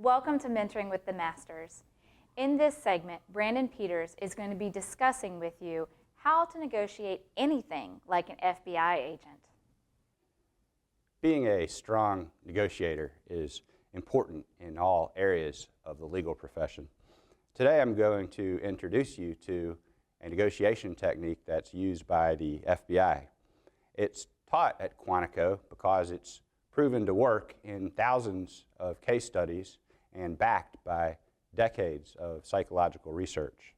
Welcome to Mentoring with the Masters. In this segment, Brandon Peters is going to be discussing with you how to negotiate anything like an FBI agent. Being a strong negotiator is important in all areas of the legal profession. Today I'm going to introduce you to a negotiation technique that's used by the FBI. It's taught at Quantico because it's proven to work in thousands of case studies and backed by decades of psychological research.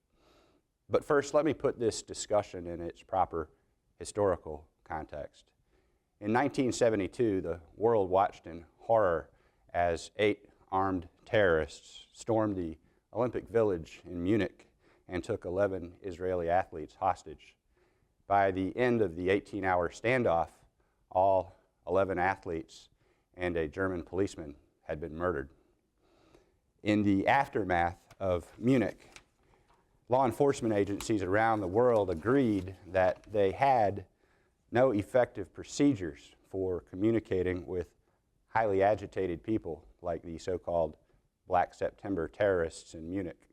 But first, let me put this discussion in its proper historical context. In 1972, the world watched in horror as 8 armed terrorists stormed the Olympic Village in Munich and took 11 Israeli athletes hostage. By the end of the 18-hour standoff, all 11 athletes and a German policeman had been murdered. In the aftermath of Munich, law enforcement agencies around the world agreed that they had no effective procedures for communicating with highly agitated people like the so-called Black September terrorists in Munich.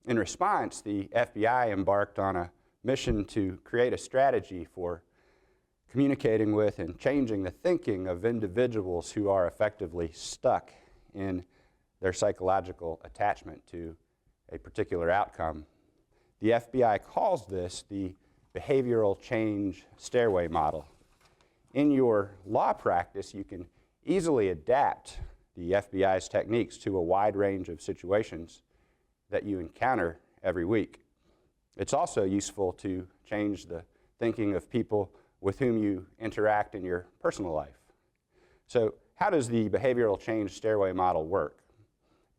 In response, the FBI embarked on a mission to create a strategy for communicating with and changing the thinking of individuals who are effectively stuck in their psychological attachment to a particular outcome. The FBI calls this the behavioral change stairway model. In your law practice, you can easily adapt the FBI's techniques to a wide range of situations that you encounter every week. It's also useful to change the thinking of people with whom you interact in your personal life. So, how does the behavioral change stairway model work?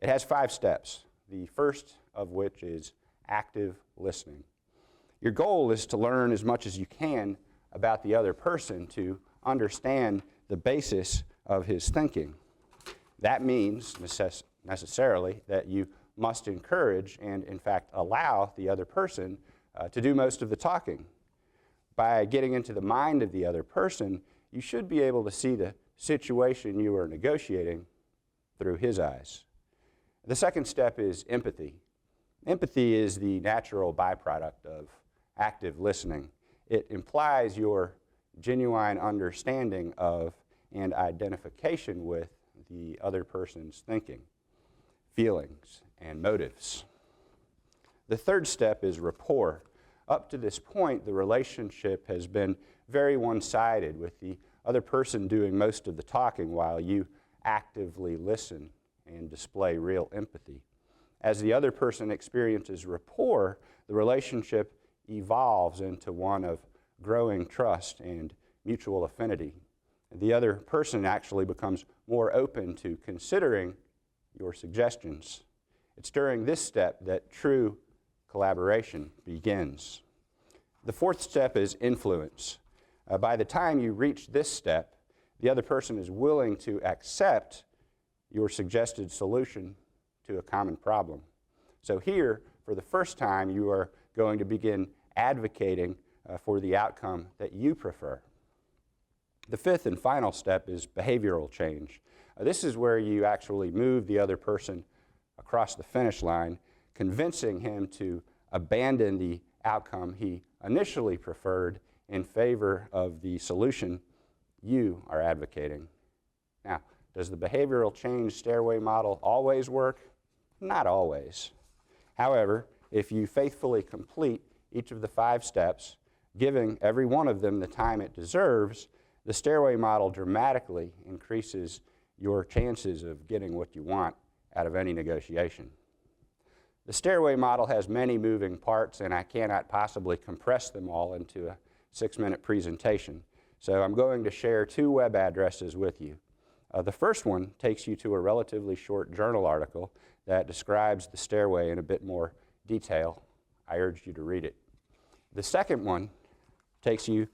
It has 5 steps, the first of which is active listening. Your goal is to learn as much as you can about the other person to understand the basis of his thinking. That means necessarily that you must encourage and, in fact, allow the other person to do most of the talking. By getting into the mind of the other person, you should be able to see the situation you are negotiating through his eyes. The second step is empathy. Empathy is the natural byproduct of active listening. It implies your genuine understanding of and identification with the other person's thinking, feelings, and motives. The third step is rapport. Up to this point, the relationship has been very one-sided, with the other person doing most of the talking while you actively listen and display real empathy. As the other person experiences rapport, the relationship evolves into one of growing trust and mutual affinity. The other person actually becomes more open to considering your suggestions. It's during this step that true collaboration begins. The fourth step is influence. By the time you reach this step, the other person is willing to accept your suggested solution to a common problem. So here, for the first time, you are going to begin advocating for the outcome that you prefer. The fifth and final step is behavioral change. This is where you actually move the other person across the finish line, convincing him to abandon the outcome he initially preferred in favor of the solution you are advocating. Now, does the behavioral change stairway model always work? Not always. However, if you faithfully complete each of the 5 steps, giving every one of them the time it deserves, the stairway model dramatically increases your chances of getting what you want out of any negotiation. The stairway model has many moving parts, and I cannot possibly compress them all into a 6-minute presentation. So I'm going to share 2 web addresses with you. The first one takes you to a relatively short journal article that describes the stairway in a bit more detail. I urge you to read it. The second one takes you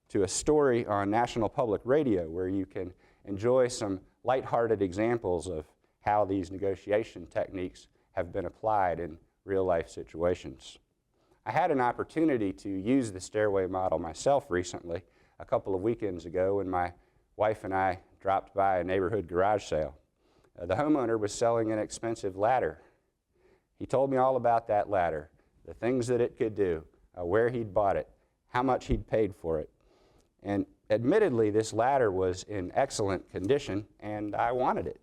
to a story on National Public Radio where you can enjoy some lighthearted examples of how these negotiation techniques have been applied in real-life situations. I had an opportunity to use the stairway model myself recently, a couple of weekends ago, when my wife and I dropped by a neighborhood garage sale. The homeowner was selling an expensive ladder. He told me all about that ladder, the things that it could do, where he'd bought it, how much he'd paid for it. And admittedly, this ladder was in excellent condition, and I wanted it.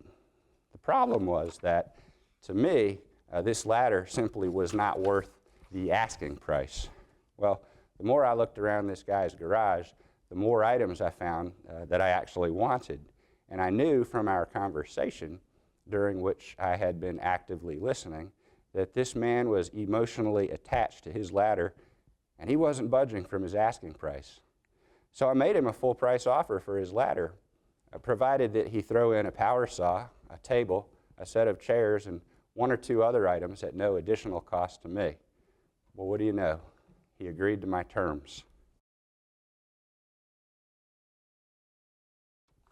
The problem was that, to me, this ladder simply was not worth the asking price. Well, the more I looked around this guy's garage, the more items I found that I actually wanted. And I knew from our conversation, during which I had been actively listening, that this man was emotionally attached to his ladder, and he wasn't budging from his asking price. So I made him a full price offer for his ladder, provided that he throw in a power saw, a table, a set of chairs, and 1 or 2 other items at no additional cost to me. Well, what do you know? He agreed to my terms.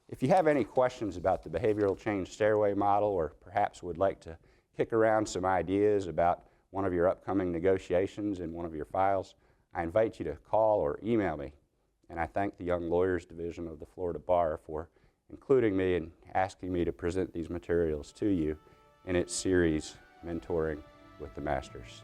If you have any questions about the behavioral change stairway model, or perhaps would like to kick around some ideas about one of your upcoming negotiations in one of your files, I invite you to call or email me. And I thank the Young Lawyers Division of the Florida Bar for including me and asking me to present these materials to you in its series, Mentoring with the Masters.